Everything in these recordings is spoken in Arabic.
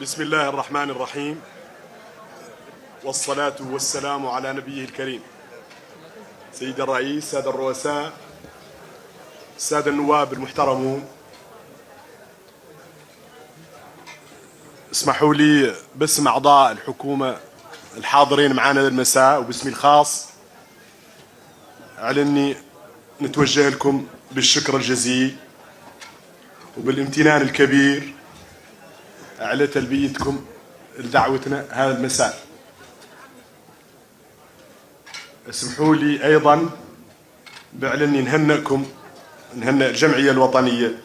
بسم الله الرحمن الرحيم، والصلاة والسلام على نبيه الكريم. سيد الرئيس، سادة الرؤساء، السادة النواب المحترمون، اسمحوا لي باسم أعضاء الحكومة الحاضرين معنا هذا المساء وباسمي الخاص على أني نتوجه لكم بالشكر الجزيل وبالامتنان الكبير على تلبيتكم لدعوتنا هذا المساء. اسمحوا لي أيضا بأني نهنئ الجمعية الوطنية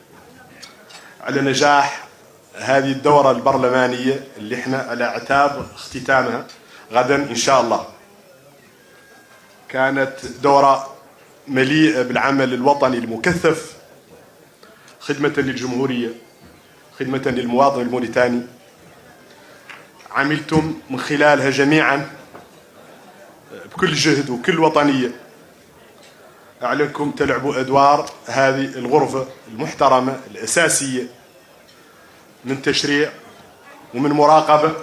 على نجاح هذه الدورة البرلمانية اللي احنا على اعتاب اختتامها غدا إن شاء الله. كانت دورة مليئة بالعمل الوطني المكثف، خدمة للجمهورية، خدمة للمواطن الموريتاني. عملتم من خلالها جميعا بكل جهد وكل وطنية. أعلنكم تلعبوا أدوار هذه الغرفة المحترمة الأساسية من تشريع ومن مراقبة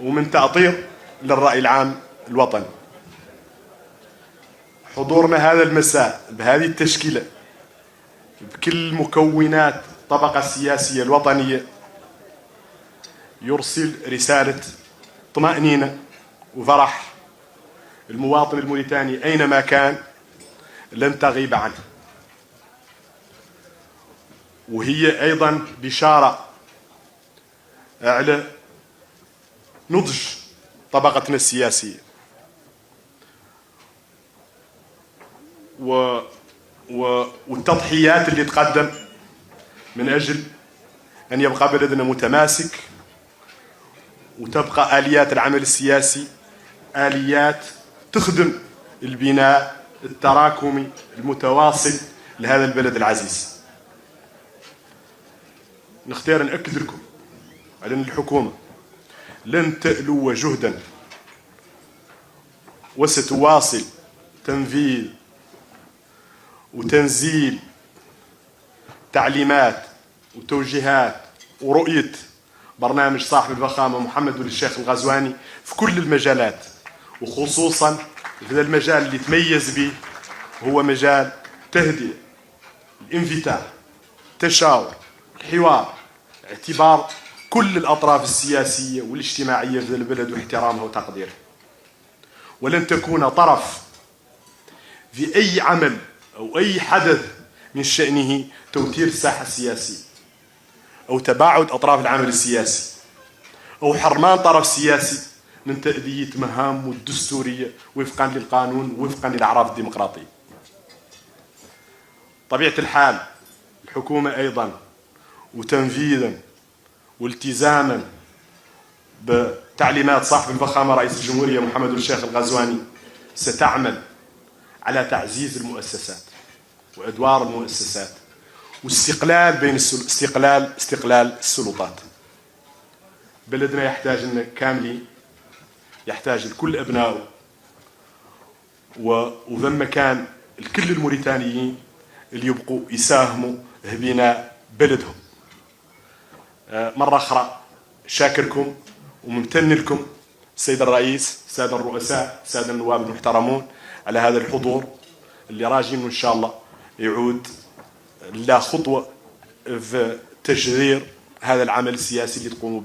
ومن تأطير للرأي العام الوطني. حضورنا هذا المساء بهذه التشكيلة بكل مكونات الطبقة السياسية الوطنية يرسل رسالة طمأنينة وفرح. المواطن الموريتاني أينما كان لن تغيب عنه، وهي أيضا بشارة على نضج طبقتنا السياسية والتضحيات اللي تقدم من أجل أن يبقى بلدنا متماسك وتبقى آليات العمل السياسي آليات تخدم البناء التراكمي المتواصل لهذا البلد العزيز. نختار نأكد لكم على أن الحكومة لن تألو جهدا وستواصل تنفيذ وتنزيل تعليمات وتوجيهات ورؤية برنامج صاحب الفخامة محمد ولي الشيخ الغزواني في كل المجالات، وخصوصا في هذا المجال اللي تميز به هو مجال التهدئة، الانفتاح، التشاور، الحوار، اعتبار كل الأطراف السياسية والاجتماعية في البلد واحترامها وتقديرها. ولن تكون طرف في أي عمل أو أي حدث من شأنه توتير الساحة السياسية أو تباعد أطراف العمل السياسي أو حرمان طرف سياسي من تأدية مهامه الدستورية وفقا للقانون ووفقا للأعراف الديمقراطية. طبيعة الحال الحكومة أيضا وتنفيذا والتزاما بتعليمات صاحب الفخامة رئيس الجمهورية محمد ولي الشيخ الغزواني ستعمل على تعزيز المؤسسات وأدوار المؤسسات واستقلال بين استقلال السلطات. بلدنا يحتاج لنا كاملين، يحتاج لكل أبنائه وذم كان الكل الموريتانيين اللي يبقوا يساهموا في بناء بلدهم. مرة أخرى شاكركم وممتن لكم السيد الرئيس، السادة الرؤساء، السادة النواب المحترمون على هذا الحضور اللي راجين إن شاء الله يعود لا خطوة في تجذير هذا العمل السياسي اللي تقوموا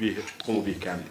به كامل.